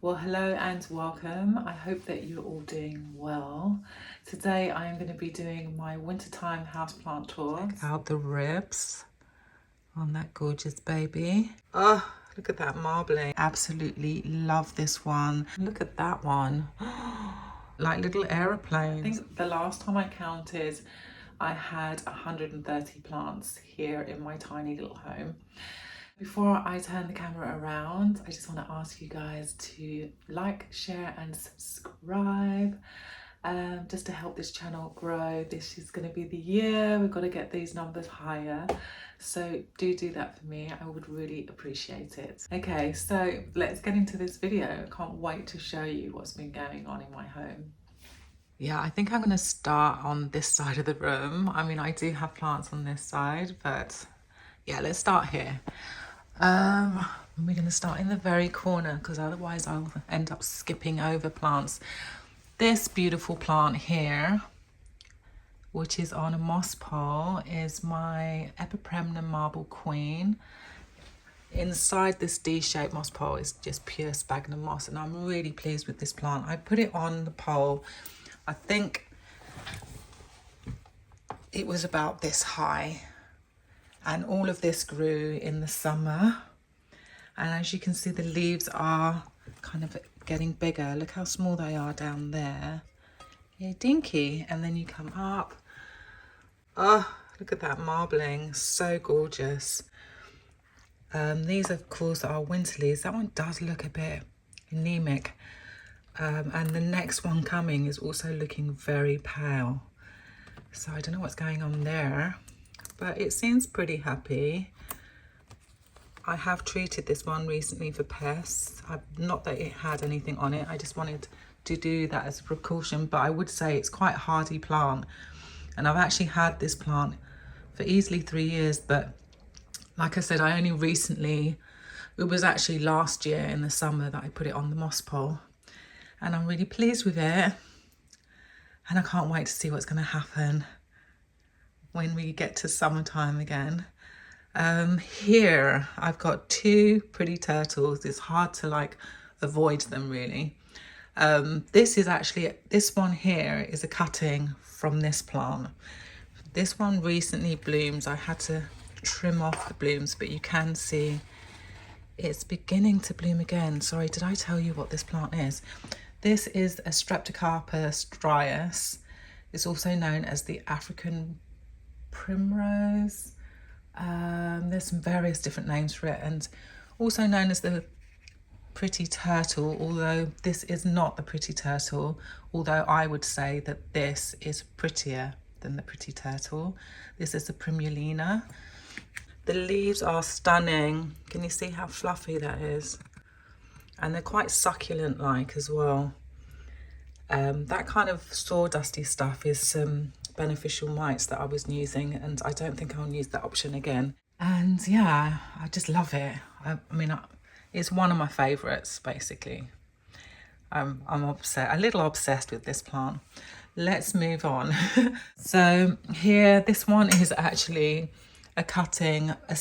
Well, hello and welcome. I hope that you're all doing well. Today I am going to be doing my wintertime houseplant tour. Check out the ribs on that gorgeous baby. Oh, look at that marbling. Absolutely love this one. Look at that one. Like little aeroplanes. I think the last time I counted, I had 130 plants here in my tiny little home. Before I turn the camera around, I just want to ask you guys to like, share and subscribe just to help this channel grow. This is going to be the year. We've got to get these numbers higher. So do that for me. I would really appreciate it. Okay, so let's get into this video. I can't wait to show you what's been going on in my home. Yeah, I think I'm going to start on this side of the room. I mean, I do have plants on this side, but yeah, let's start here. We're going to start in the very corner because otherwise I'll end up skipping over plants. This beautiful plant here, which is on a moss pole, is my Epipremna Marble Queen. Inside this D-shaped moss pole is just pure sphagnum moss, and I'm really pleased with this plant. I put it on the pole, I think it was about this high, and all of this grew in the summer. And as you can see, the leaves are kind of getting bigger. Look how small they are down there. Yeah, dinky. And then you come up. Oh, look at that marbling. So gorgeous. These, of course, are winter leaves. That one does look a bit anemic. And the next one coming is also looking very pale. So I don't know what's going on there. But it seems pretty happy. I have treated this one recently for pests. Not that it had anything on it, I just wanted to do that as a precaution, but I would say it's quite a hardy plant. And I've actually had this plant for easily 3 years, but like I said, I only recently, it was actually last year in the summer that I put it on the moss pole. And I'm really pleased with it. And I can't wait to see what's going to happen when we get to summertime again. Here I've got two pretty turtles. It's hard to avoid them really. This one here is a cutting from this plant. This one recently blooms. I had to trim off the blooms, but you can see it's beginning to bloom again. Sorry, did I tell you what this plant is? This is a Streptocarpa strius. It's also known as the African primrose. There's some various different names for it, and also known as the pretty turtle, although this is not the pretty turtle, although I would say that this is prettier than the pretty turtle. This is the primulina. The leaves are stunning. Can you see how fluffy that is? And they're quite succulent like as well. That kind of sawdusty stuff is some beneficial mites that I was using, and I don't think I'll use that option again. And yeah, I just love it. I mean, it's one of my favorites basically. I'm a little obsessed with this plant. Let's move on. So here, this one is actually a cutting, a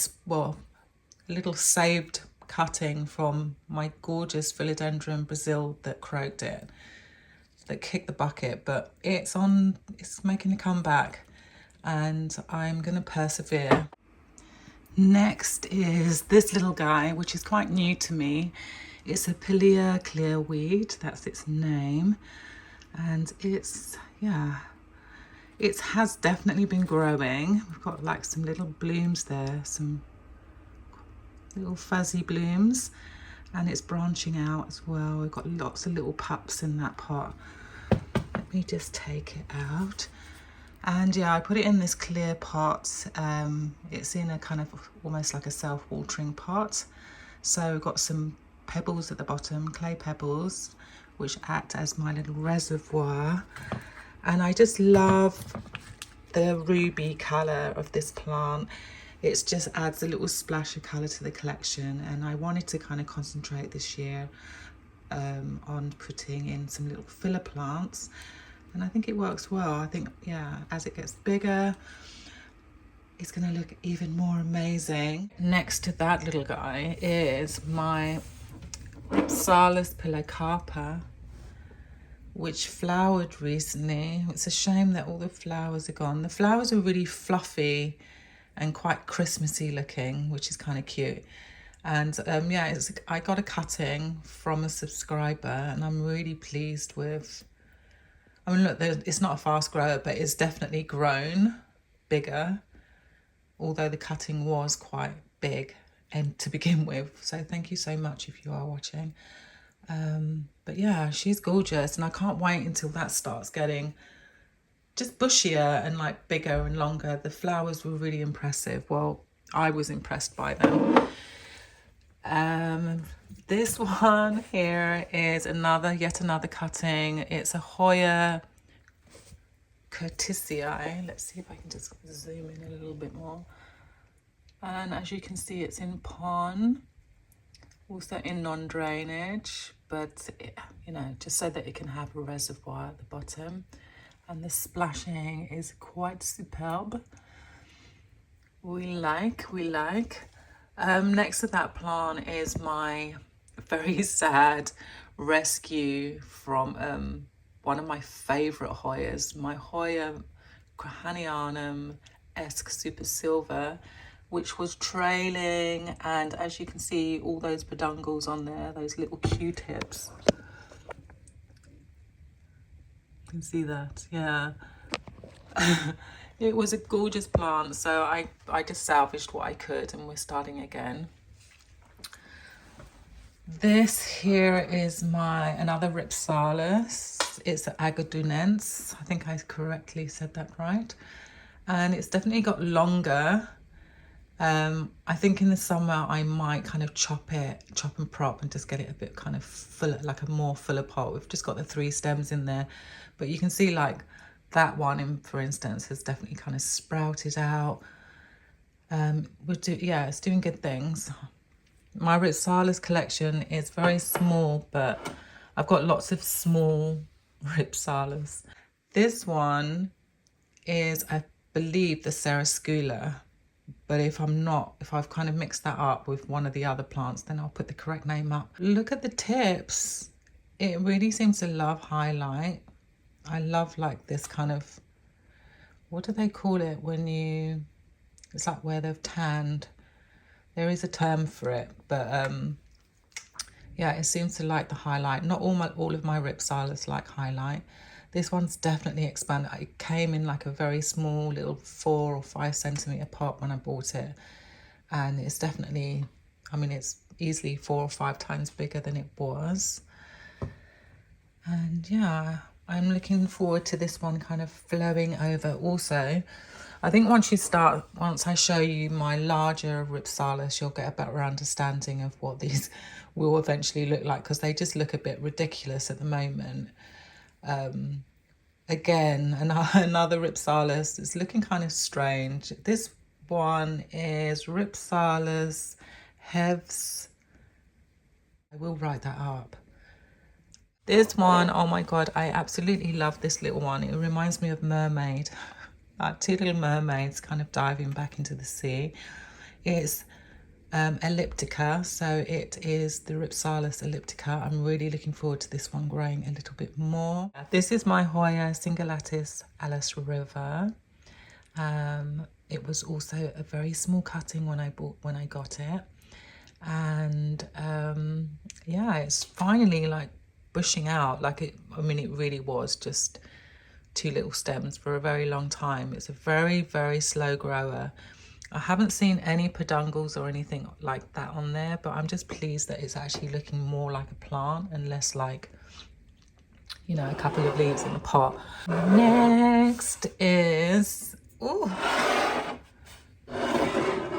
little saved cutting from my gorgeous Philodendron Brazil that croaked it, that kicked the bucket, but it's making a comeback, and I'm gonna persevere. Next is this little guy, which is quite new to me. It's a Pilea clearweed, that's its name, and it has definitely been growing. We've got some little blooms there, some little fuzzy blooms, and it's branching out as well. We've got lots of little pups in that pot. Let me just take it out. And yeah, I put it in this clear pot. It's in a kind of almost like a self-watering pot. So we've got some pebbles at the bottom, clay pebbles, which act as my little reservoir. And I just love the ruby colour of this plant. It just adds a little splash of colour to the collection, and I wanted to kind of concentrate this year on putting in some little filler plants, and I think it works well. I think, yeah, as it gets bigger, it's going to look even more amazing. Next to that little guy is my Ripsalis pilocarpa, which flowered recently. It's a shame that all the flowers are gone. The flowers are really fluffy and quite Christmassy looking, which is kind of cute. And yeah, I got a cutting from a subscriber and I'm really pleased with. I mean, look, it's not a fast grower, but it's definitely grown bigger, although the cutting was quite big and to begin with. So thank you so much if you are watching. But yeah, she's gorgeous and I can't wait until that starts getting just bushier and like bigger and longer. The flowers were really impressive. Well, I was impressed by them. This one here is yet another cutting. It's a Hoya Curtisii. Let's see if I can just zoom in a little bit more. And as you can see, it's in pon, also in non-drainage, but you know, just so that it can have a reservoir at the bottom. And the splashing is quite superb. We like. Next to that plant is my very sad rescue from one of my favorite Hoyas, my Hoya Crahanianum-esque Super Silver, which was trailing, and as you can see, all those peduncles on there, those little Q-tips. You can see that, yeah. It was a gorgeous plant, so I just salvaged what I could and we're starting again. This here is another Ripsalis. It's an Agadunense. I think I correctly said that right. And it's definitely got longer. I think in the summer I might kind of chop and prop and just get it a bit kind of fuller, like a more fuller pot. We've just got the 3 stems in there, but you can see like that one, for instance, has definitely kind of sprouted out. Yeah, it's doing good things. My Ripsalis collection is very small, but I've got lots of small Ripsalis. This one is, I believe, the Serrascula, but if I've kind of mixed that up with one of the other plants, then I'll put the correct name up. Look at the tips. It really seems to love highlight. I love like this kind of, what do they call it when it's like where they've tanned. There is a term for it, but yeah, it seems to like the highlight. Not all of my Ripsalis like highlight. This one's definitely expanded. It came in like a very small little 4 or 5 centimeter pot when I bought it. And it's definitely, I mean, it's easily 4 or 5 times bigger than it was. And yeah, I'm looking forward to this one kind of flowing over also. I think once I show you my larger Ripsalis, you'll get a better understanding of what these will eventually look like, because they just look a bit ridiculous at the moment. Again, another Ripsalis. It's looking kind of strange. This one is Ripsalis Hevs. I will write that up. This one, oh my God, I absolutely love this little one. It reminds me of mermaid. Like 2 little mermaids kind of diving back into the sea. It's elliptica, so it is the Ripsalis elliptica. I'm really looking forward to this one growing a little bit more. This is my Hoya Singulatis Alice River. It was also a very small cutting when I got it, and yeah, it's finally like bushing out. Like it really was just 2 little stems for a very long time. It's a very, very slow grower. I haven't seen any peduncles or anything like that on there, but I'm just pleased that it's actually looking more like a plant and less like, you know, a couple of leaves in a pot. Next is, oh,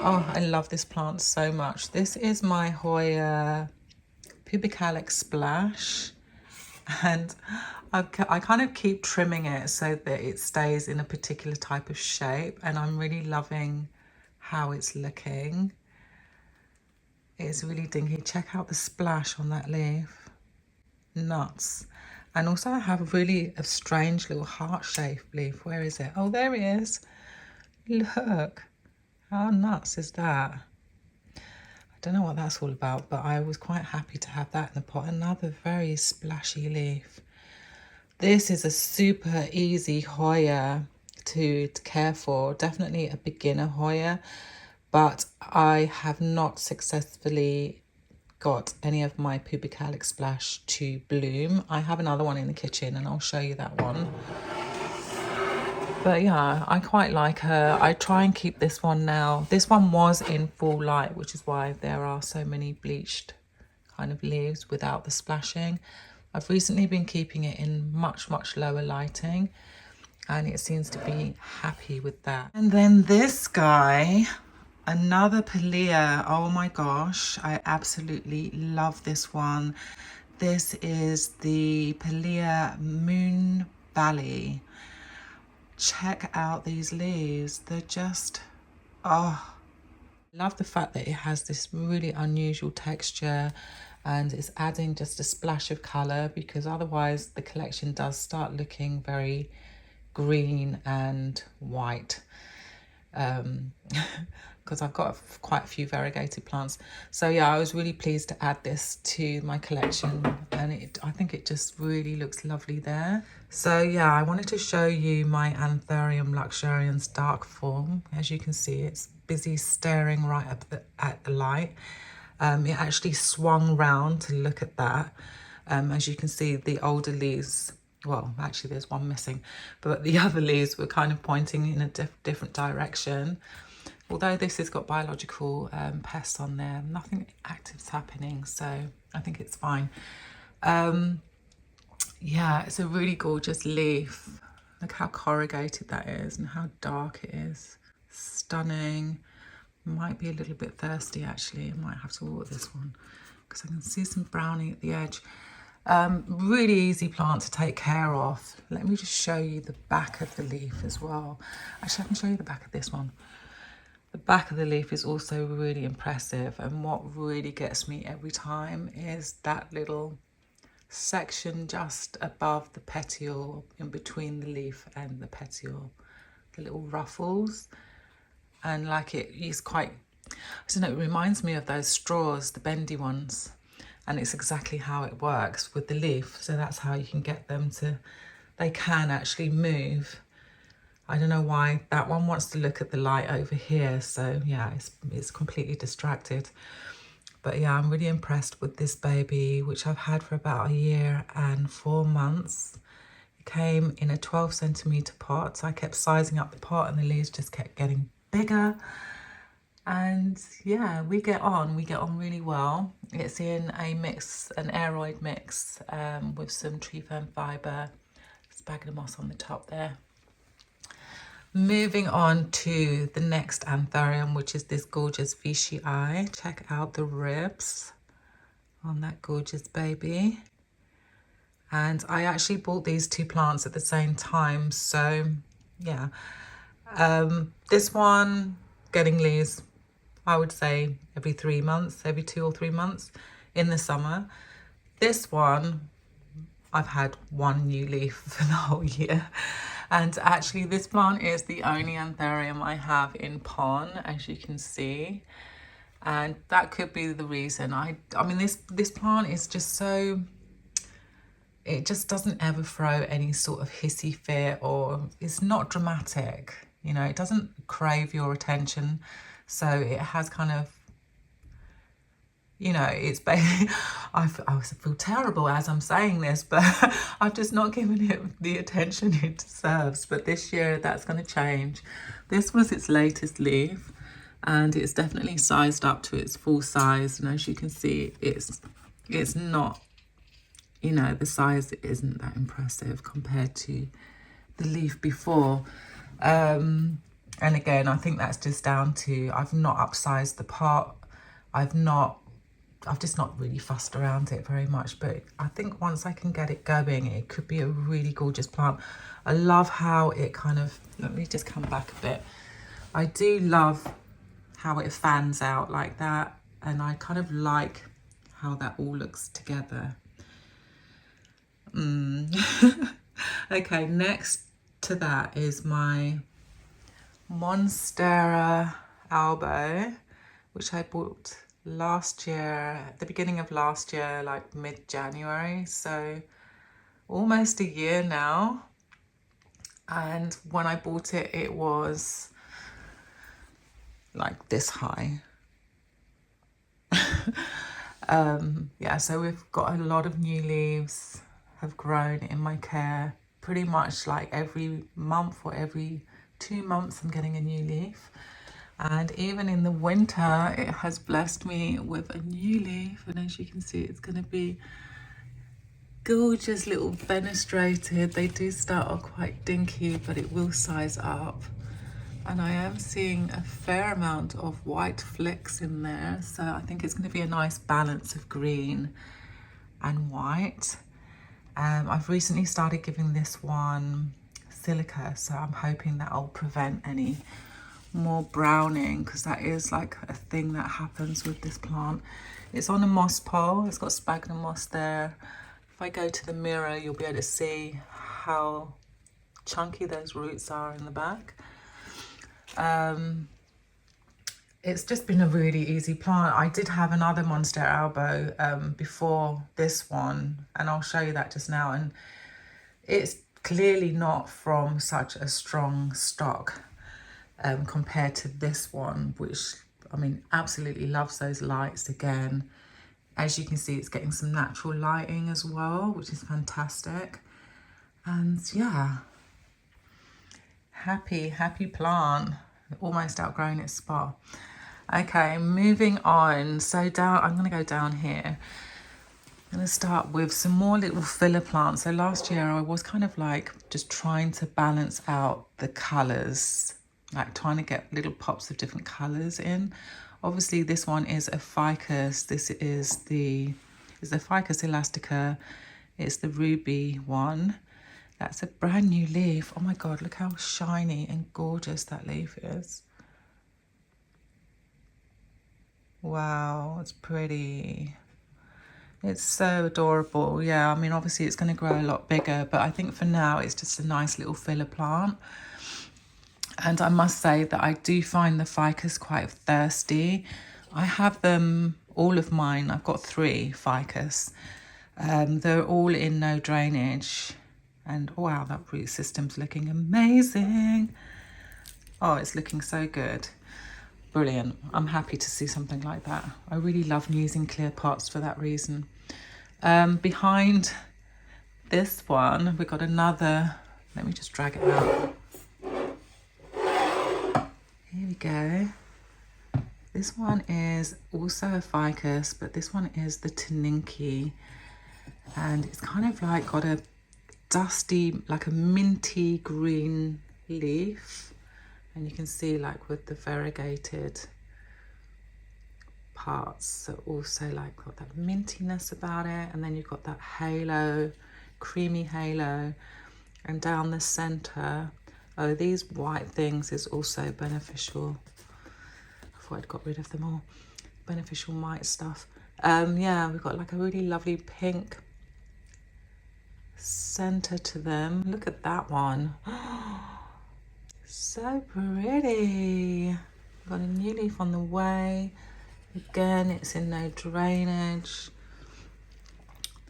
I love this plant so much. This is my Hoya Pubicalex Splash, and I kind of keep trimming it so that it stays in a particular type of shape, and I'm really loving how it's looking. It's really dinky. Check out the splash on that leaf. Nuts. And also I have a strange little heart-shaped leaf. Where is it? Oh, there it is. Look. How nuts is that? don't know what that's all about, but I was quite happy to have that in the pot. Another very splashy leaf. This is a super easy Hoya to care for. Definitely a beginner Hoya, but I have not successfully got any of my Pubicalic Splash to bloom. I have another one in the kitchen and I'll show you that one. But yeah, I quite like her. I try and keep this one now. This one was in full light, which is why there are so many bleached kind of leaves without the splashing. I've recently been keeping it in much, much lower lighting, and it seems to be happy with that. And then this guy, another Pilea. Oh my gosh, I absolutely love this one. This is the Pilea Moon Valley. Check out these leaves. They're just, oh, I love the fact that it has this really unusual texture and it's adding just a splash of colour, because otherwise the collection does start looking very green and white. Because I've got quite a few variegated plants. So yeah, I was really pleased to add this to my collection, and I think it just really looks lovely there. So yeah, I wanted to show you my Antherium luxurians dark form. As you can see, it's busy staring right up at the light. It actually swung round to look at that. As you can see, the older leaves, well, actually there's one missing, but the other leaves were kind of pointing in a different direction. Although this has got biological pests on there, nothing active's happening, so I think it's fine. Yeah, it's a really gorgeous leaf. Look how corrugated that is and how dark it is. Stunning. Might be a little bit thirsty actually. I might have to water this one because I can see some browning at the edge. Really easy plant to take care of. Let me just show you the back of the leaf as well. Actually, I can show you the back of this one. The back of the leaf is also really impressive, and what really gets me every time is that little section just above the petiole, in between the leaf and the petiole, the little ruffles. And like it is quite, I don't know, it reminds me of those straws, the bendy ones, and it's exactly how it works with the leaf. So that's how you can get them to, they can actually move. I don't know why that one wants to look at the light over here, so yeah, it's completely distracted. But yeah, I'm really impressed with this baby, which I've had for about a year and 4 months. It came in a 12 centimetre pot, so I kept sizing up the pot and the leaves just kept getting bigger. And yeah, we get on really well. It's in a mix, an aeroid mix, with some tree fern fibre, sphagnum moss on the top there. Moving on to the next Antherium, which is this gorgeous Vichy eye. Check out the ribs on that gorgeous baby. And I actually bought these two plants at the same time. So yeah, this one getting leaves, I would say every 3 months, every 2 or 3 months in the summer. This one, I've had one new leaf for the whole year. And actually this plant is the only Antherium I have in pon, as you can see. And that could be the reason. I mean, this plant is just so, it just doesn't ever throw any sort of hissy fit, or it's not dramatic. You know, it doesn't crave your attention. So it has kind of, you know, it's basically, I feel terrible as I'm saying this, but I've just not given it the attention it deserves. But this year that's going to change. This was its latest leaf, and it's definitely sized up to its full size. And as you can see, it's not, you know, the size isn't that impressive compared to the leaf before. And again, I think that's just down to, I've not upsized the pot. I've just not really fussed around it very much, but I think once I can get it going, it could be a really gorgeous plant. I love how it kind of, let me just come back a bit. I do love how it fans out like that, and I kind of like how that all looks together. Okay, next to that is my Monstera albo, which I bought last year, at the beginning of last year, like mid-January, so almost a year now. And when I bought it, it was like this high. Yeah, so we've got a lot of new leaves have grown in my care. Pretty much like every month or every 2 months I'm getting a new leaf. And even in the winter, it has blessed me with a new leaf. And as you can see, it's going to be gorgeous little fenestrated. They do start off quite dinky, but it will size up. And I am seeing a fair amount of white flecks in there. So I think it's going to be a nice balance of green and white. I've recently started giving this one silica, so I'm hoping that will prevent any more browning, because that is like a thing that happens with this plant. It's on a moss pole, it's got sphagnum moss there. If I go to the mirror, you'll be able to see how chunky those roots are in the back. It's just been a really easy plant. I did have another Monstera albo before this one, and I'll show you that just now. And it's clearly not from such a strong stock compared to this one, which, I mean, absolutely loves those lights again. As you can see, it's getting some natural lighting as well, which is fantastic. And yeah, happy plant. Almost outgrown its spot. Okay, moving on. So down, I'm going to go down here. I'm going to start with some more little filler plants. So last year I was kind of like just trying to balance out the colours, like trying to get little pops of different colours in. Obviously this one is a Ficus. This is the Ficus elastica. It's the ruby one. That's a brand new leaf. Oh my God, look how shiny and gorgeous that leaf is. Wow, it's pretty. It's so adorable. Yeah, I mean, obviously it's going to grow a lot bigger, but I think for now it's just a nice little filler plant. And I must say that I do find the Ficus quite thirsty. I have them, all of mine, I've got 3 Ficus. They're all in no drainage. And wow, that root system's looking amazing. Oh, it's looking so good. Brilliant. I'm happy to see something like that. I really love using clear pots for that reason. Behind this one, we've got another, let me just drag it out. Here we go. This one is also a Ficus, but this one is the Taninki. And it's kind of like got a dusty, like a minty green leaf. And you can see like with the variegated parts, so also like got that mintiness about it. And then you've got that halo, creamy halo. And down the center, oh, these white things is also beneficial. I thought I'd got rid of them all. Beneficial mite stuff. Yeah, we've got like a really lovely pink center to them. Look at that one. So pretty. We've got a new leaf on the way. Again, it's in no drainage.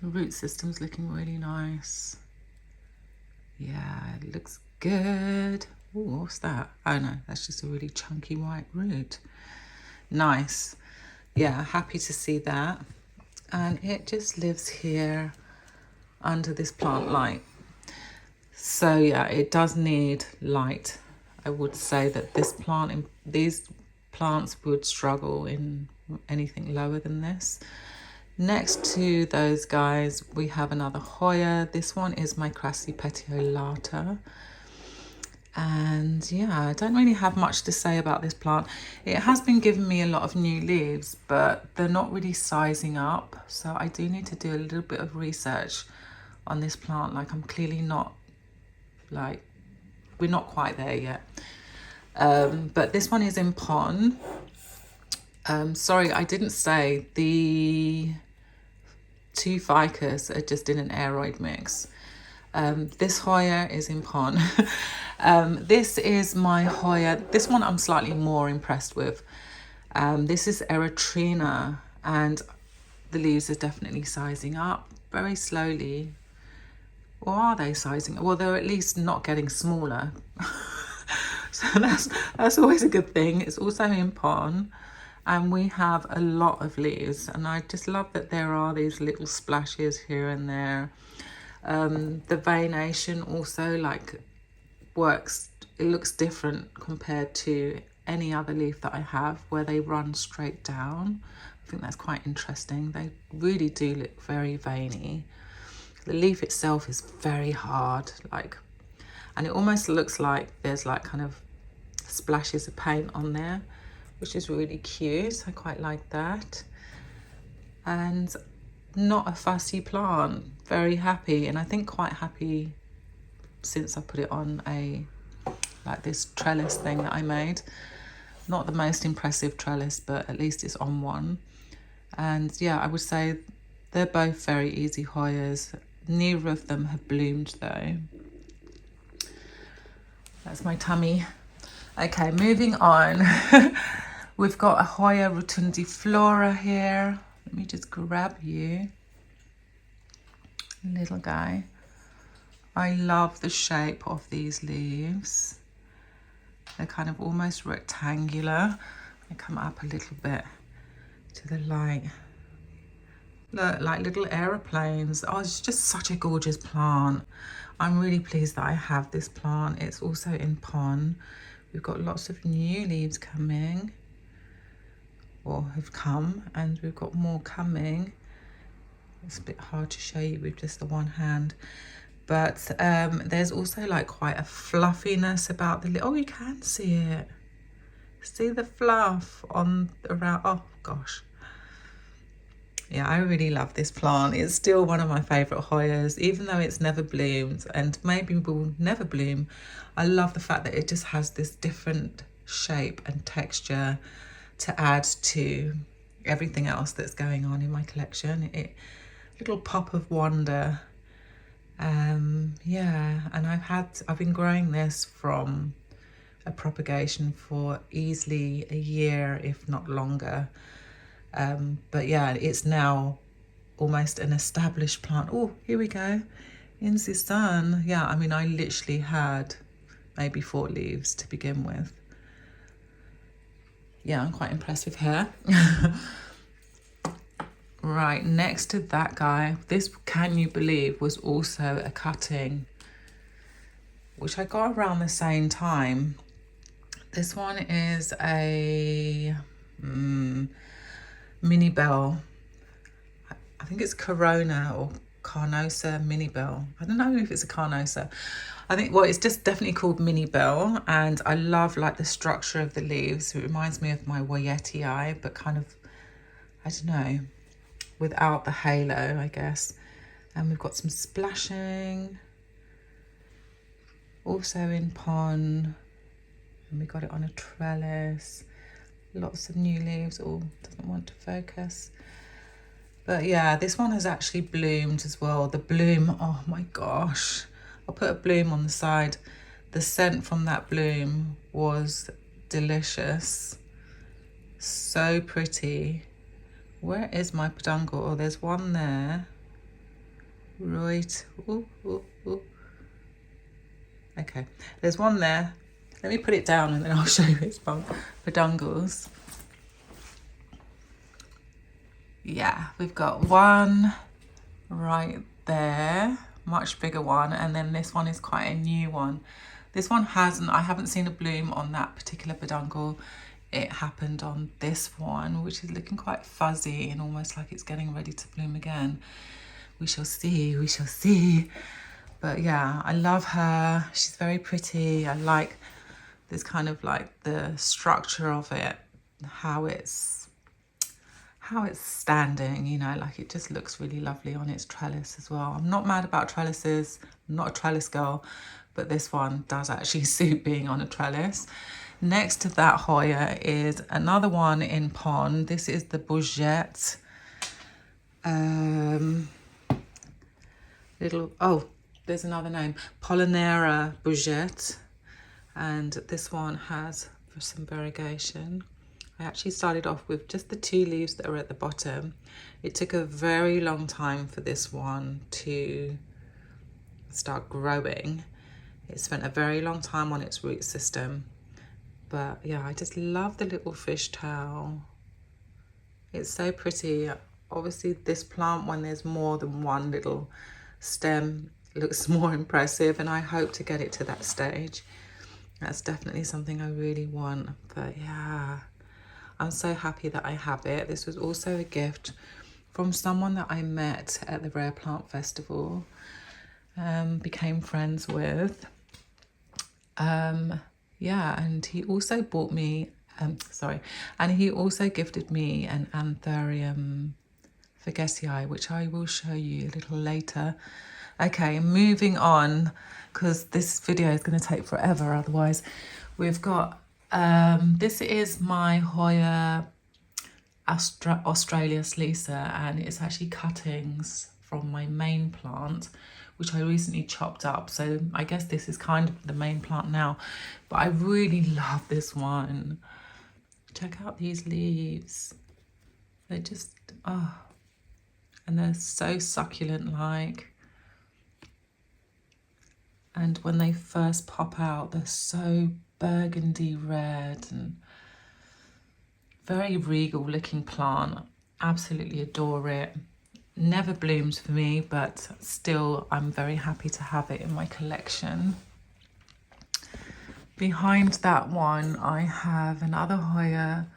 The root system's looking really nice. Yeah, it looks good. Oh, what's that? Oh no, that's just a really chunky white root. Nice. Yeah, happy to see that. And it just lives here under this plant light. So yeah, it does need light. I would say that these plants would struggle in anything lower than this. Next to those guys, we have another Hoya. This one is my Crassy petiolata. And yeah, I don't really have much to say about this plant. It has been giving me a lot of new leaves, but they're not really sizing up. So I do need to do a little bit of research on this plant. Like I'm clearly not, like, we're not quite there yet. But this one is in pon. Sorry, I didn't say the 2 Ficus are just in an aeroid mix. This Hoya is in pon. This is my Hoya. This one I'm slightly more impressed with. This is Erythrina, and the leaves are definitely sizing up very slowly. Or are they sizing? Well, they're at least not getting smaller. So that's always a good thing. It's also in pon, and we have a lot of leaves, and I just love that there are these little splashes here and there. The veination also like works, it looks different compared to any other leaf that I have where they run straight down. I think that's quite interesting. They really do look very veiny. The leaf itself is very hard, like, and it almost looks like there's like kind of splashes of paint on there, which is really cute. I quite like that. And not a fussy plant, very happy, and I think quite happy since I put it on a like this trellis thing that I made. Not the most impressive trellis, but at least it's on one. And yeah, I would say they're both very easy Hoyas. Neither of them have bloomed though. That's my tummy. Okay, moving on. We've got a Hoya rotundiflora here. Let me just grab you, little guy. I love the shape of these leaves. They're kind of almost rectangular. They come up a little bit to the light. Look, like little aeroplanes. Oh, it's just such a gorgeous plant. I'm really pleased that I have this plant. It's also in pon. We've got lots of new leaves coming, or have come, and we've got more coming. It's a bit hard to show you with just the one hand, but there's also like quite a fluffiness about the, oh, you can see it. See the fluff on around, oh gosh. Yeah, I really love this plant. It's still one of my favourite Hoyas, even though it's never bloomed and maybe will never bloom. I love the fact that it just has this different shape and texture to add to everything else that's going on in my collection. Little pop of wonder. Yeah, and I've been growing this from a propagation for easily a year, if not longer. But yeah, it's now almost an established plant. Oh, here we go, in the sun. Yeah, I mean, I literally had maybe 4 leaves to begin with. Yeah, I'm quite impressed with her. Right, next to that guy, this, can you believe, was also a cutting, which I got around the same time. This one is a mini bell. I think it's Corona or Carnosa mini bell. I don't know if it's a Carnosa. I think, well, it's just definitely called mini bell, and I love like the structure of the leaves. It reminds me of my Woyetii, but kind of, I don't know, without the halo, I guess. And we've got some splashing, also in pon, and we got it on a trellis. Lots of new leaves. Oh, doesn't want to focus. But yeah, this one has actually bloomed as well. The bloom, oh my gosh. I'll put a bloom on the side. The scent from that bloom was delicious. So pretty. Where is my peduncle? Oh, there's one there. Right. Ooh, ooh, ooh. Okay, there's one there. Let me put it down and then I'll show you its peduncles. Yeah, we've got one right there, much bigger one, and then this one is quite a new one. This one I haven't seen a bloom on that particular peduncle. It happened on this one, which is looking quite fuzzy and almost like it's getting ready to bloom again. We shall see, we shall see. But yeah, I love her. She's very pretty. I like this kind of like the structure of it, how it's standing, you know, like it just looks really lovely on its trellis as well. I'm not mad about trellises. I'm not a trellis girl, but this one does actually suit being on a trellis. Next to that Hoya is another one in pon. This is the Bourgette. There's another name. Monera Bourgette. And this one has some variegation. I actually started off with just the 2 leaves that are at the bottom. It took a very long time for this one to start growing. It spent a very long time on its root system. But yeah, I just love the little fishtail. It's so pretty. Obviously this plant, when there's more than one little stem, looks more impressive, and I hope to get it to that stage. That's definitely something I really want. But yeah, I'm so happy that I have it. This was also a gift from someone that I met at the Rare Plant Festival, became friends with. Yeah, and he also bought me, and he also gifted me an Antherium Ficus, which I will show you a little later. Okay, moving on, because this video is going to take forever otherwise. We've got, this is my Hoya Australis Lisa, and it's actually cuttings from my main plant, which I recently chopped up. So I guess this is kind of the main plant now, but I really love this one. Check out these leaves. They're just, oh, and they're so succulent like. And when they first pop out, they're so burgundy red and very regal looking plant. Absolutely adore it. Never blooms for me, but still I'm very happy to have it in my collection. Behind that one I have another Hoya.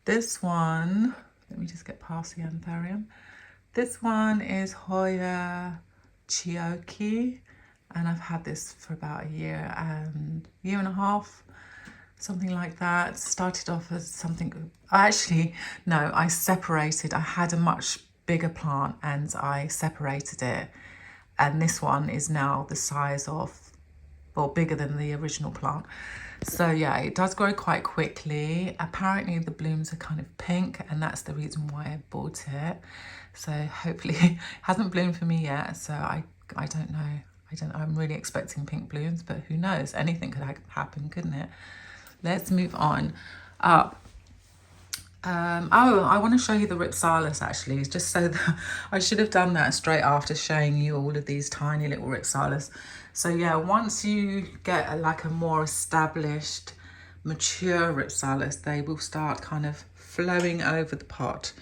This one, let me just get past the Antherium. This one is Hoya Chioki, and I've had this for about a year and a half, something like that. Started off as something, actually, no, I separated. I had a much bigger plant and I separated it. And this one is now the size of, or bigger than the original plant. So yeah, it does grow quite quickly. Apparently the blooms are kind of pink, and that's the reason why I bought it. So hopefully, it hasn't bloomed for me yet. So I don't know. I'm really expecting pink blooms, but who knows? Anything could happen, couldn't it? Let's move on up. Oh, I want to show you the Ripsalis actually, just so that I should have done that straight after showing you all of these tiny little Ripsalis. So yeah, once you get like a more established, mature Ripsalis, they will start kind of flowing over the pot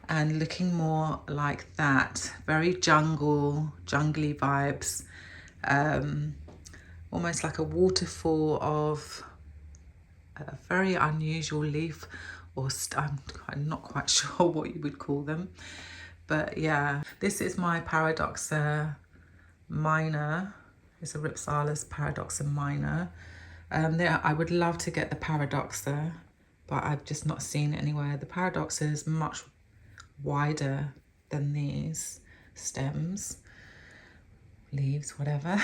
and looking more like that. Very jungly vibes. Almost like a waterfall of a very unusual leaf, or I'm not quite sure what you would call them. But yeah, this is my Paradoxa minor. It's a Ripsalis Paradoxa minor. I would love to get the Paradoxa, but I've just not seen it anywhere. The Paradoxa is much wider than these stems, leaves, whatever.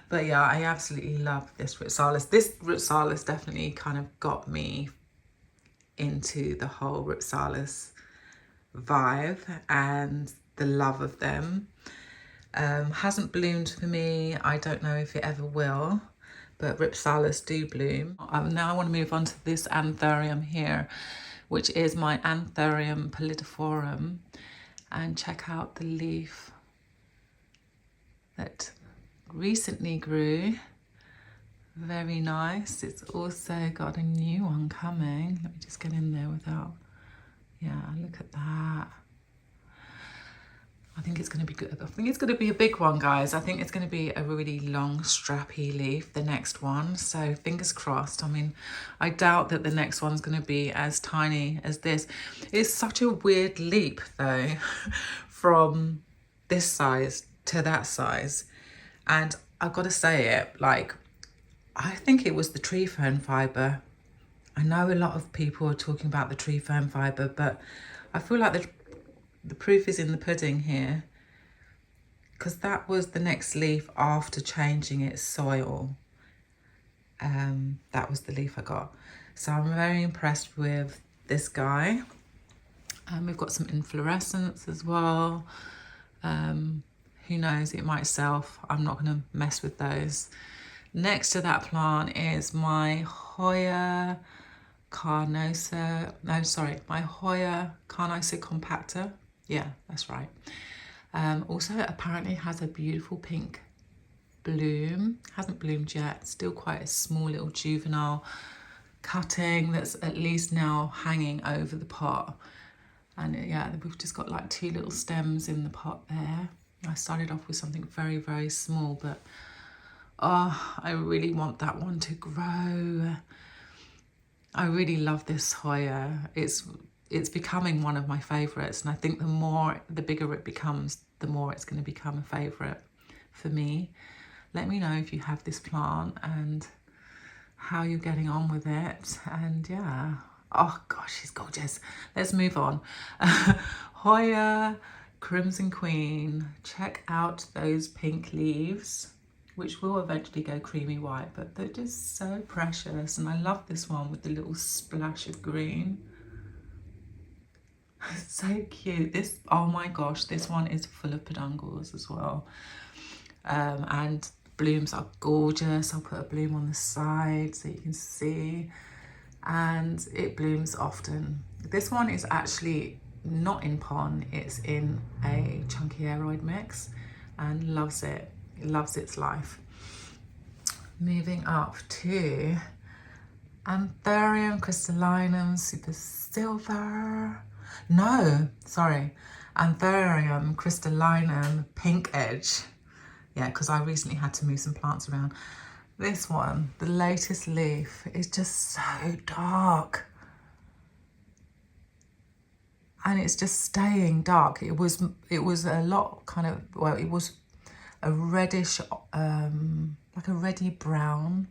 But yeah, I absolutely love this Ripsalis. This Ripsalis definitely kind of got me into the whole Ripsalis vibe and the love of them. Hasn't bloomed for me. I don't know if it ever will, but Ripsalis do bloom. Now I want to move on to this Antherium here, which is my Antherium pallidiflorum, and check out the leaf that recently grew. Very nice. It's also got a new one coming. Let me just get in there without, yeah, look at that. I think it's going to be good. I think it's going to be a big one, guys. I think it's going to be a really long, strappy leaf, the next one. So fingers crossed. I mean, I doubt that the next one's going to be as tiny as this. It's such a weird leap, though, from this size to that size. And I've got to say it, like, I think it was the tree fern fibre. I know a lot of people are talking about the tree fern fibre, but I feel like the proof is in the pudding here, because that was the next leaf after changing its soil. That was the leaf I got. So I'm very impressed with this guy. We've got some inflorescence as well. Who knows, it might self. I'm not going to mess with those. Next to that plant is my Hoya carnosa, no, sorry, my Hoya carnosa compacta. Yeah, that's right. Also, it apparently has a beautiful pink bloom. Hasn't bloomed yet. Still quite a small little juvenile cutting that's at least now hanging over the pot. And yeah, we've just got like 2 little stems in the pot there. I started off with something very, very small, but oh, I really want that one to grow. I really love this Hoya. It's becoming one of my favourites, and I think the bigger it becomes, the more it's going to become a favourite for me. Let me know if you have this plant and how you're getting on with it. And yeah, oh gosh, she's gorgeous. Let's move on. Hoya Crimson Queen. Check out those pink leaves, which will eventually go creamy white, but they're just so precious. And I love this one with the little splash of green. So cute. This, oh my gosh, this one is full of peduncles as well. And blooms are gorgeous. I'll put a bloom on the side so you can see. And it blooms often. This one is actually not in pon, it's in a chunky aeroid mix, and loves it. It loves its life. Moving up to Antherium crystallinum super silver. No, sorry, Antherium crystallinum pink edge. Yeah, because I recently had to move some plants around. This one, the latest leaf, is just so dark. And it's just staying dark. It was a lot kind of, well, it was a reddish, like a reddy brown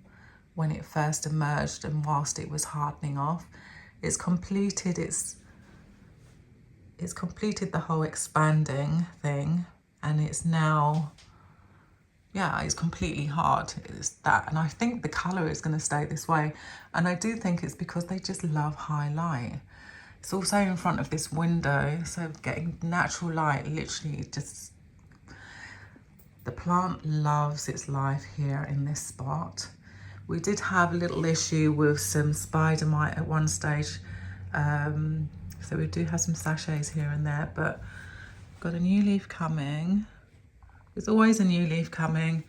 when it first emerged, and whilst it was hardening off, it's completed the whole expanding thing, and it's now, yeah, it's completely hard. It's that, and I think the colour is going to stay this way, and I do think it's because they just love high light. It's also in front of this window, so getting natural light, literally just, the plant loves its life here in this spot. We did have a little issue with some spider mite at one stage, so we do have some sachets here and there, but got a new leaf coming. There's always a new leaf coming,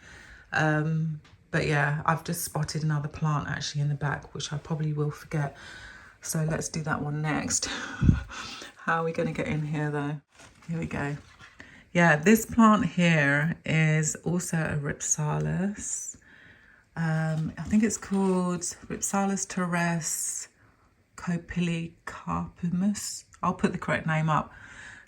but yeah, I've just spotted another plant actually in the back, which I probably will forget. So let's do that one next. How are we going to get in here though? Here we go. Yeah, this plant here is also a Ripsalis. I think it's called Ripsalis terres copilycarpumus. I'll put the correct name up.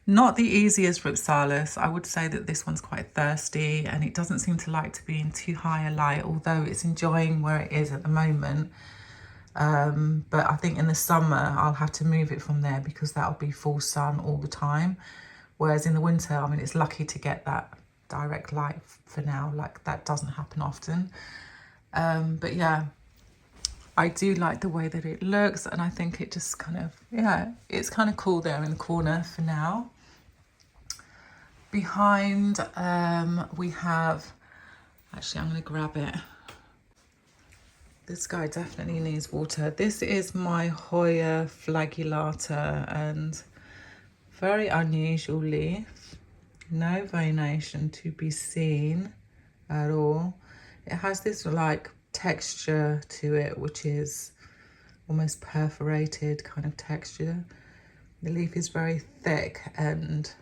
Not the easiest Ripsalis. I would say that this one's quite thirsty, and it doesn't seem to like to be in too high a light, although it's enjoying where it is at the moment. But I think in the summer I'll have to move it from there because that'll be full sun all the time. Whereas in the winter, I mean, it's lucky to get that direct light for now. Like, that doesn't happen often. But yeah, I do like the way that it looks, and I think it just kind of, yeah, it's kind of cool there in the corner for now. Behind, we have, actually I'm going to grab it. This guy definitely needs water. This is my Hoya flagellata, and very unusual leaf. No veination to be seen at all. It has this like texture to it, which is almost perforated kind of texture. The leaf is very thick and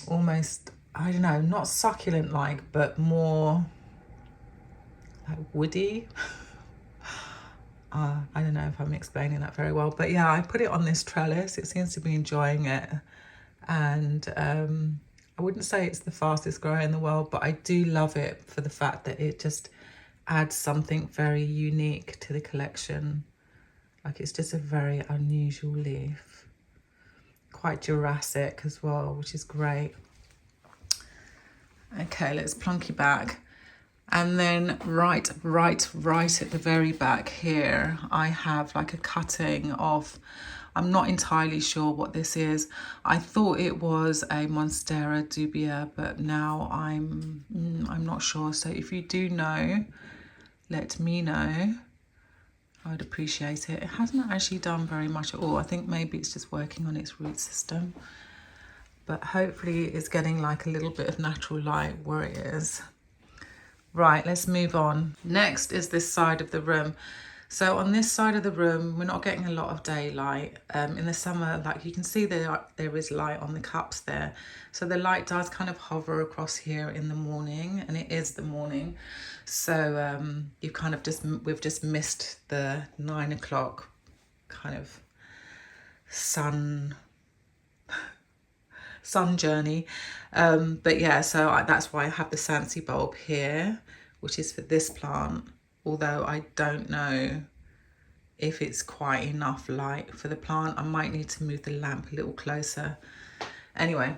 almost, I don't know, not succulent like, but more like woody. I don't know if I'm explaining that very well, but yeah, I put it on this trellis. It seems to be enjoying it, and I wouldn't say it's the fastest grower in the world, but I do love it for the fact that it just adds something very unique to the collection. Like, it's just a very unusual leaf, quite Jurassic as well, which is great. Okay, let's plonk you back. And then right at the very back here, I have like a cutting of, I'm not entirely sure what this is. I thought it was a Monstera dubia, but now I'm not sure. So if you do know, let me know. I'd appreciate it. It hasn't actually done very much at all. I think maybe it's just working on its root system. But hopefully it's getting like a little bit of natural light where it is. Right, let's move on. Next is this side of the room. So on this side of the room, we're not getting a lot of daylight. In the summer, like you can see there is light on the cups there. So the light does kind of hover across here in the morning, and it is the morning. So we've just missed the 9 o'clock kind of sun journey. But yeah, so that's why I have the Sansi bulb here, which is for this plant. Although I don't know if it's quite enough light for the plant. I might need to move the lamp a little closer. Anyway,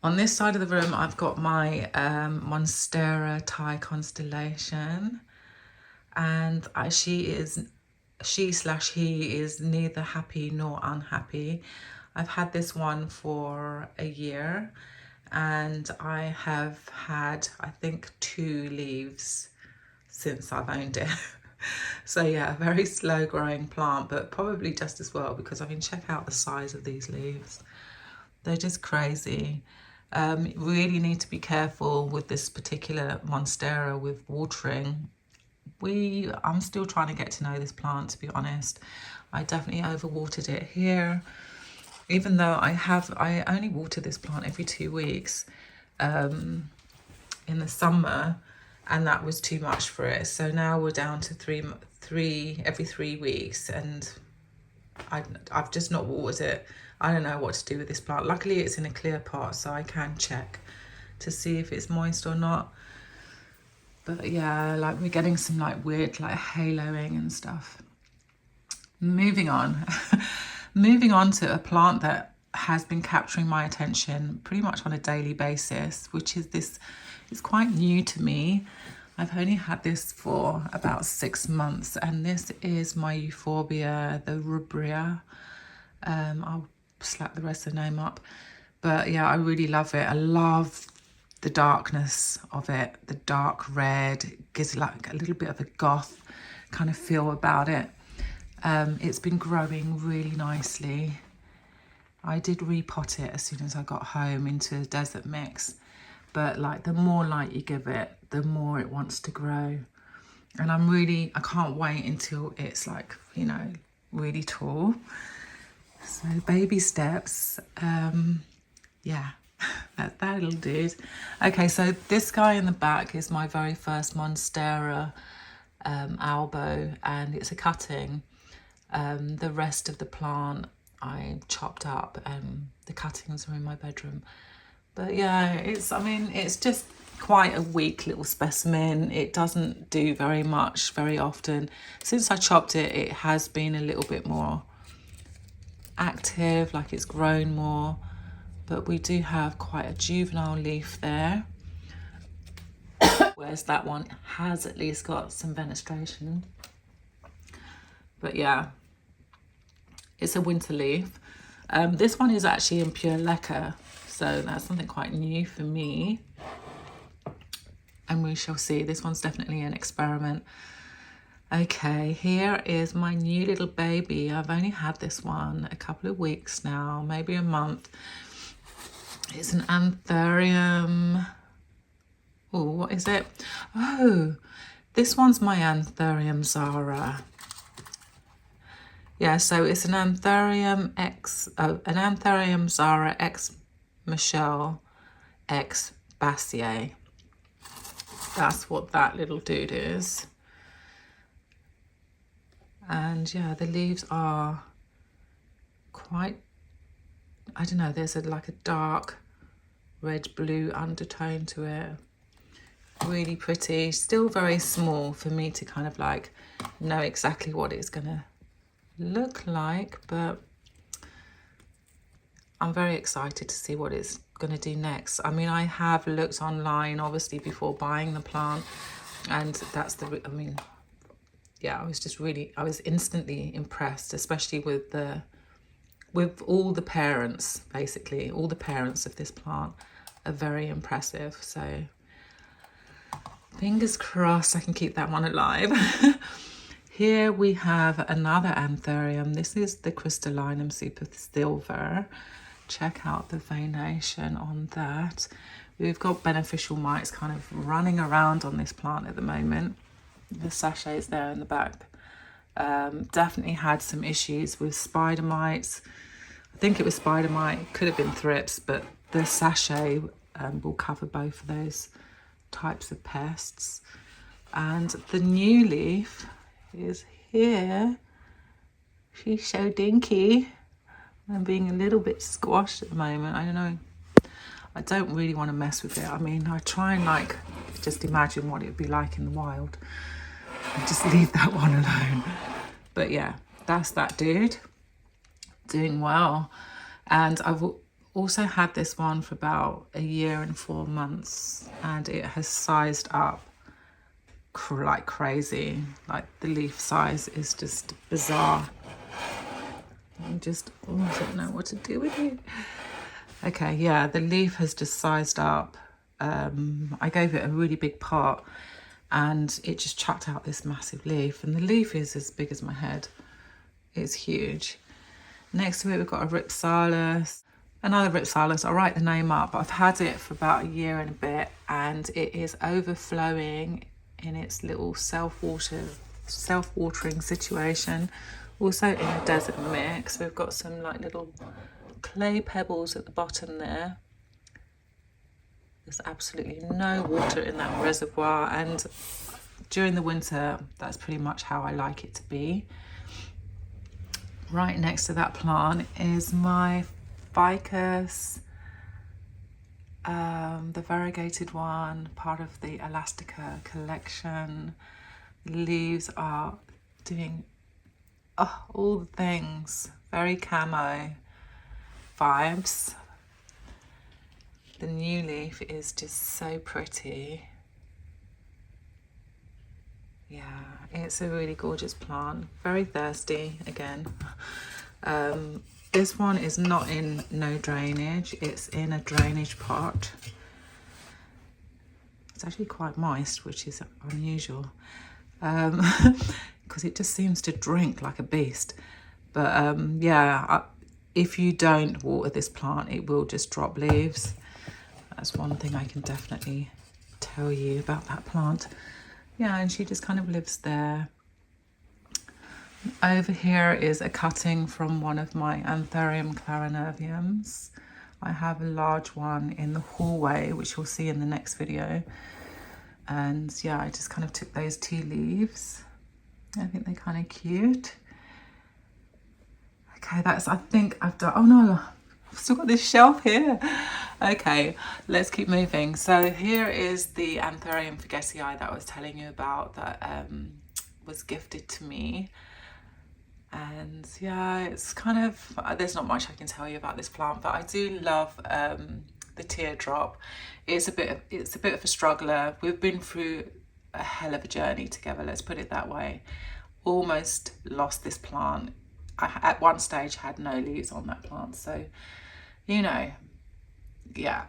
on this side of the room, I've got my Monstera Thai constellation. And he is neither happy nor unhappy. I've had this one for a year. And I have had, I think, 2 leaves since I've owned it. So yeah, a very slow growing plant, but probably just as well, because I mean, check out the size of these leaves. They're just crazy. Really need to be careful with this particular Monstera with watering. I'm still trying to get to know this plant, to be honest. I definitely overwatered it here, even though I only water this plant every 2 weeks in the summer, and that was too much for it. So now we're down to every 3 weeks, and I've just not watered it. I don't know what to do with this plant. Luckily it's in a clear pot, so I can check to see if it's moist or not. But yeah, like we're getting some like weird like haloing and stuff. Moving on. Moving on to a plant that has been capturing my attention pretty much on a daily basis, which is this. It's quite new to me. I've only had this for about 6 months, and this is my Euphorbia, the rubria. I'll slap the rest of the name up. But yeah, I really love it. I love the darkness of it, the dark red. It gives like a little bit of a goth kind of feel about it. It's been growing really nicely. I did repot it as soon as I got home into a desert mix. But like the more light you give it, the more it wants to grow. And I can't wait until it's like, you know, really tall. So baby steps. Yeah, that little dude. Okay, so this guy in the back is my very first Monstera albo, and it's a cutting. The rest of the plant I chopped up, and the cuttings are in my bedroom. But yeah, it's just quite a weak little specimen. It doesn't do very much very often. Since I chopped it, it has been a little bit more active, like it's grown more. But we do have quite a juvenile leaf there. Whereas that one has at least got some ventilation. But yeah, it's a winter leaf. This one is actually in pure lacquer. So that's something quite new for me. And we shall see. This one's definitely an experiment. Okay, here is my new little baby. I've only had this one a couple of weeks now, maybe a month. It's an Antherium. Oh, what is it? Oh, this one's my Antherium Zara. Yeah, so it's an Antherium Zara X Michelle X Bassier. That's what that little dude is. And yeah, the leaves are quite, I don't know, there's like a dark red blue undertone to it. Really pretty, still very small for me to kind of like know exactly what it's gonna look like, but I'm very excited to see what it's going to do next. I mean, I have looked online obviously before buying the plant, and that's yeah, I was instantly impressed, especially with all the parents. Basically all the parents of this plant are very impressive, so fingers crossed I can keep that one alive. Here we have another Antherium. This is the Crystallinum Super Silver. Check out the veination on that. We've got beneficial mites kind of running around on this plant at the moment. The sachets there in the back. Definitely had some issues with spider mites. I think it was spider mite, could have been thrips, but the sachet will cover both of those types of pests. And the new leaf is here. She's so dinky. I'm being a little bit squashed at the moment. I don't know. I don't really want to mess with it. I mean, I try and like just imagine what it would be like in the wild and just leave that one alone. But yeah, that's that dude. Doing well. And I've also had this one for about a year and 4 months, and it has sized up like crazy. Like the leaf size is just bizarre. I'm just, oh, I don't know what to do with it. Okay, yeah, the leaf has just sized up. I gave it a really big pot and it just chucked out this massive leaf, and the leaf is as big as my head. It's huge. Next to it, we've got a Ripsalis. Another Ripsalis, I'll write the name up. I've had it for about a year and a bit, and it is overflowing in its little self-watering situation. Also in a desert mix, we've got some like little clay pebbles at the bottom there. There's absolutely no water in that reservoir, and during the winter, that's pretty much how I like it to be. Right next to that plant is my Ficus, the variegated one, part of the Elastica collection. The leaves are doing all the things, very camo vibes. The new leaf is just so pretty. Yeah, it's a really gorgeous plant. Very thirsty again. This one is not in no drainage. It's in a drainage pot. It's actually quite moist, which is unusual. Because it just seems to drink like a beast. But yeah, if you don't water this plant, it will just drop leaves. That's one thing I can definitely tell you about that plant. Yeah, and she just kind of lives there. Over here is a cutting from one of my Antherium clarinerviums. I have a large one in the hallway, which you'll see in the next video. And yeah, I just kind of took those 2 leaves. I think they're kind of cute. Okay, that's, I think I've done, oh no, I've still got this shelf here. Okay, let's keep moving. So here is the Antherium Ficusii that I was telling you about that was gifted to me. And yeah, it's kind of, there's not much I can tell you about this plant, but I do love the teardrop. It's a bit of a struggler. We've been through a hell of a journey together, let's put it that way. Almost lost this plant. I at one stage had no leaves on that plant, so you know, yeah.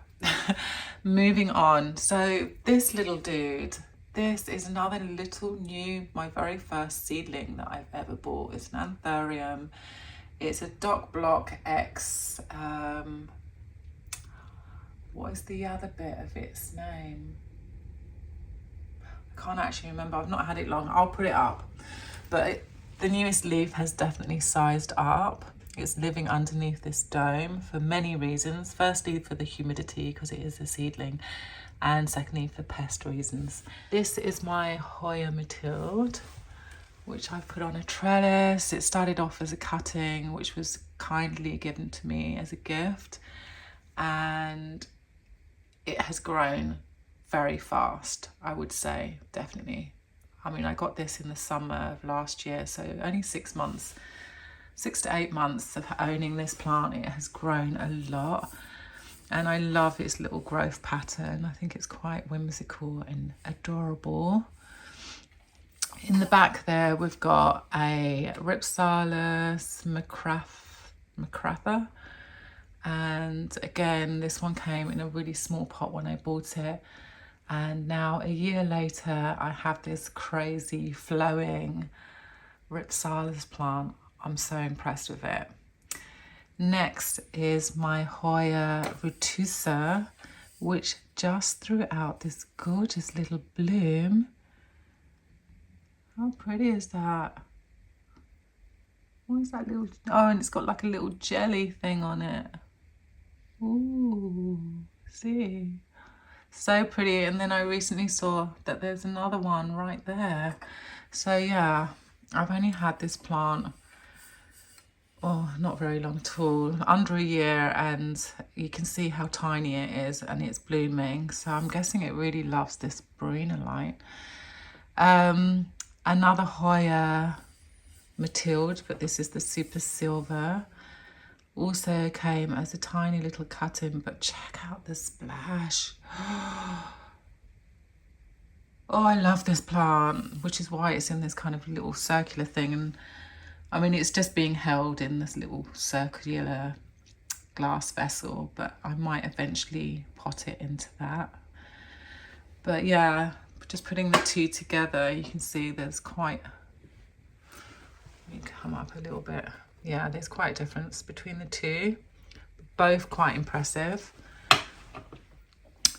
Moving on. So this little dude, this is another little new, my very first seedling that I've ever bought. It's an Antherium. It's a Doc Block X. What is the other bit of its name? I can't actually remember. I've not had it long. I'll put it up. But the newest leaf has definitely sized up. It's living underneath this dome for many reasons. Firstly, for the humidity, because it is a seedling, and secondly, for pest reasons. This is my Hoya Matilde, which I've put on a trellis. It started off as a cutting, which was kindly given to me as a gift, and it has grown very fast, I would say, definitely. I mean, I got this in the summer of last year, so only 6 months. 6 to 8 months of owning this plant, it has grown a lot, and I love its little growth pattern. I think it's quite whimsical and adorable. In the back there, we've got a Ripsalis macratha, and again, this one came in a really small pot when I bought it, and now a year later, I have this crazy flowing Ripsalis plant. I'm so impressed with it. Next is my Hoya retusa, which just threw out this gorgeous little bloom. How pretty is that? What is that little, oh, and it's got like a little jelly thing on it. Ooh, see? So pretty. And then I recently saw that there's another one right there. So yeah, I've only had this plant, oh, not very long at all, under a year, and you can see how tiny it is and it's blooming. So I'm guessing it really loves this Barina light. Another Hoya Matilde, but this is the Super Silver. Also came as a tiny little cut-in, but check out the splash. Oh, I love this plant, which is why it's in this kind of little circular thing. And I mean, it's just being held in this little circular glass vessel, but I might eventually pot it into that. But yeah, just putting the two together, you can see there's quite, let me come up a little bit. Yeah, there's quite a difference between the two, both quite impressive.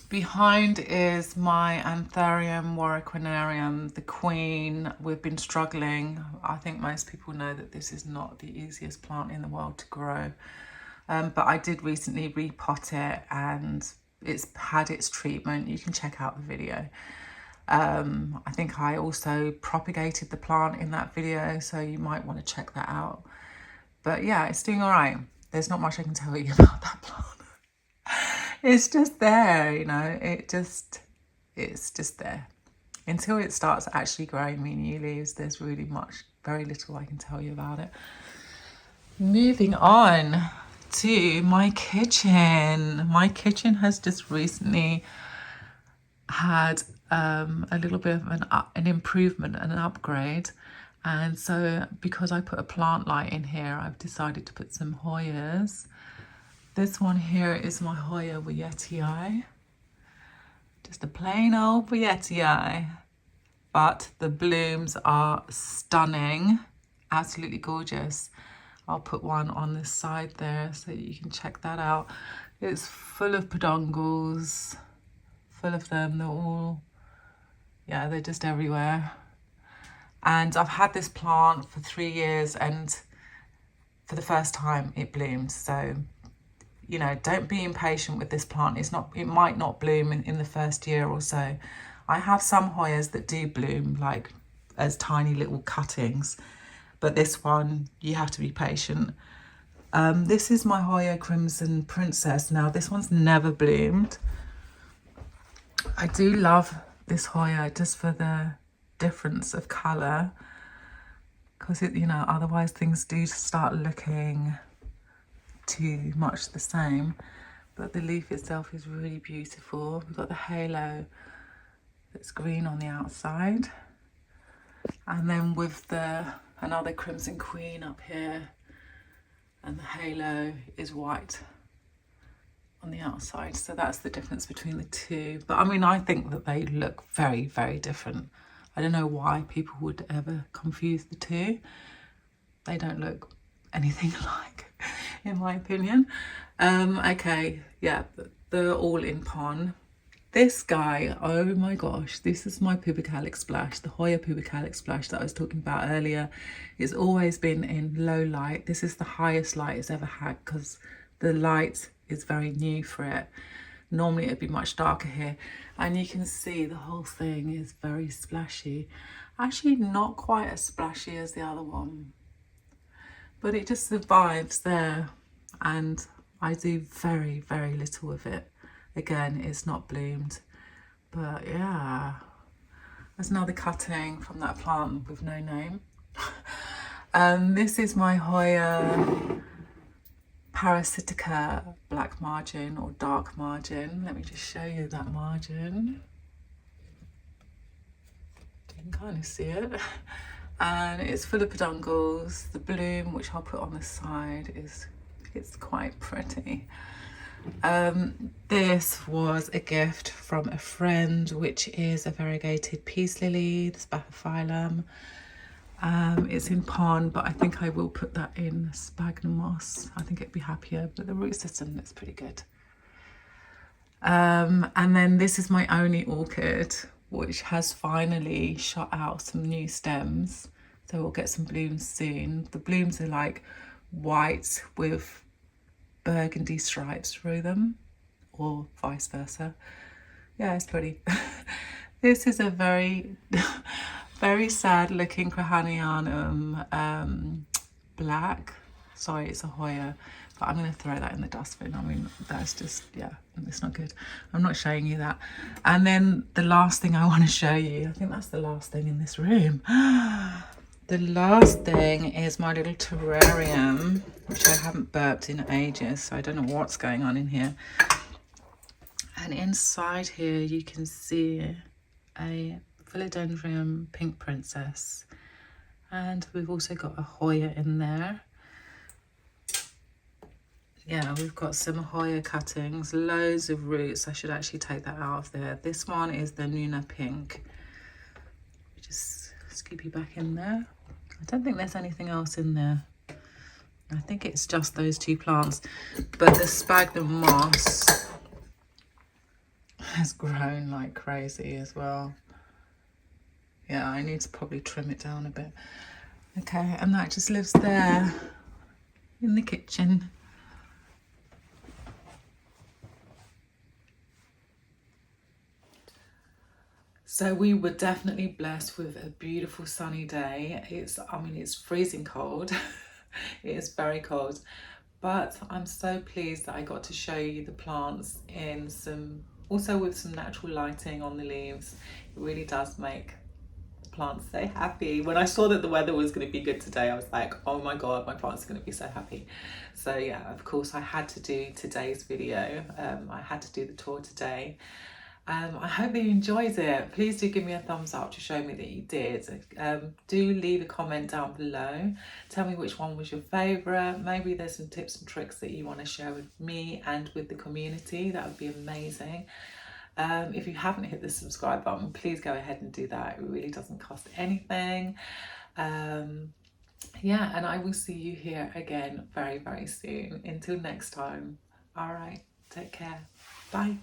Behind is my Antherium warwickwianarium, the queen. We've been struggling. I think most people know that this is not the easiest plant in the world to grow. But I did recently repot it and it's had its treatment. You can check out the video. I think I also propagated the plant in that video, so you might want to check that out. But yeah, it's doing all right. There's not much I can tell you about that plant. It's just there, you know, it's just there. Until it starts actually growing me new leaves, there's really very little I can tell you about it. Moving on to my kitchen. My kitchen has just recently had a little bit of an improvement and an upgrade. And so because I put a plant light in here, I've decided to put some Hoyas. This one here is my Hoya Wietii. Just a plain old Wietii. But the blooms are stunning. Absolutely gorgeous. I'll put one on this side there so you can check that out. It's full of peduncles. Full of them. They're all, yeah, they're just everywhere. And I've had this plant for 3 years and for the first time it bloomed. So, you know, don't be impatient with this plant. It might not bloom in the first year or so. I have some Hoyas that do bloom like as tiny little cuttings, but this one you have to be patient. This is my Hoya Crimson Princess. Now this one's never bloomed. I do love this Hoya just for the difference of colour, because it, you know, otherwise things do start looking too much the same. But the leaf itself is really beautiful. We've got the halo that's green on the outside, and then with another Crimson Queen up here, and the halo is white on the outside. So that's the difference between the two. But I mean, I think that they look very, very different. I don't know why people would ever confuse the two. They don't look anything alike, in my opinion. Okay, yeah, they're all in pon. This guy, oh my gosh, this is my Pubicalyx splash, the Hoya Pubicalyx splash that I was talking about earlier. It's always been in low light. This is the highest light it's ever had because the light is very new for it. Normally it'd be much darker here, and you can see the whole thing is very splashy. Actually not quite as splashy as the other one, but it just survives there, and I do very, very little with it. Again, it's not bloomed, but yeah, there's another cutting from that plant with no name. This is my Hoya Parasitica black margin or dark margin. Let me just show you that margin. You can kind of see it. And it's full of peduncles. The bloom, which I'll put on the side, it's quite pretty. This was a gift from a friend, which is a variegated peace lily, the Spathiphyllum. It's in pond, but I think I will put that in sphagnum moss. I think it'd be happier, but the root system looks pretty good. And then this is my only orchid, which has finally shot out some new stems. So we'll get some blooms soon. The blooms are like white with burgundy stripes through them, or vice versa. Yeah, it's pretty. This is a very, very sad looking Crahanianum black. Sorry, it's a Hoya, but I'm going to throw that in the dustbin. I mean, that's just, yeah, it's not good. I'm not showing you that. And then the last thing I want to show you, I think that's the last thing in this room. The last thing is my little terrarium, which I haven't burped in ages, so I don't know what's going on in here. And inside here you can see a philodendron pink princess, and we've also got a Hoya in there. Yeah, we've got some Hoya cuttings, loads of roots. I should actually take that out of there. This one is the Nuna pink. Just scoop you back in there. I don't think there's anything else in there. I think it's just those two plants. But the sphagnum moss has grown like crazy as well. Yeah, I need to probably trim it down a bit. Okay, and that just lives there in the kitchen. So we were definitely blessed with a beautiful sunny day. I mean, it's freezing cold. It is very cold, but I'm so pleased that I got to show you the plants in also with some natural lighting on the leaves. It really does make plants so happy. When I saw that the weather was going to be good today, I was like, oh my god, my plants are going to be so happy. So yeah, of course I had to do today's video. I had to do the tour today. I hope that you enjoyed it. Please do give me a thumbs up to show me that you did. Do leave a comment down below. Tell me which one was your favourite. Maybe there's some tips and tricks that you want to share with me and with the community. That would be amazing. If you haven't hit the subscribe button, please go ahead and do that. It really doesn't cost anything. Yeah, and I will see you here again very, very soon. Until next time. All right, take care. Bye.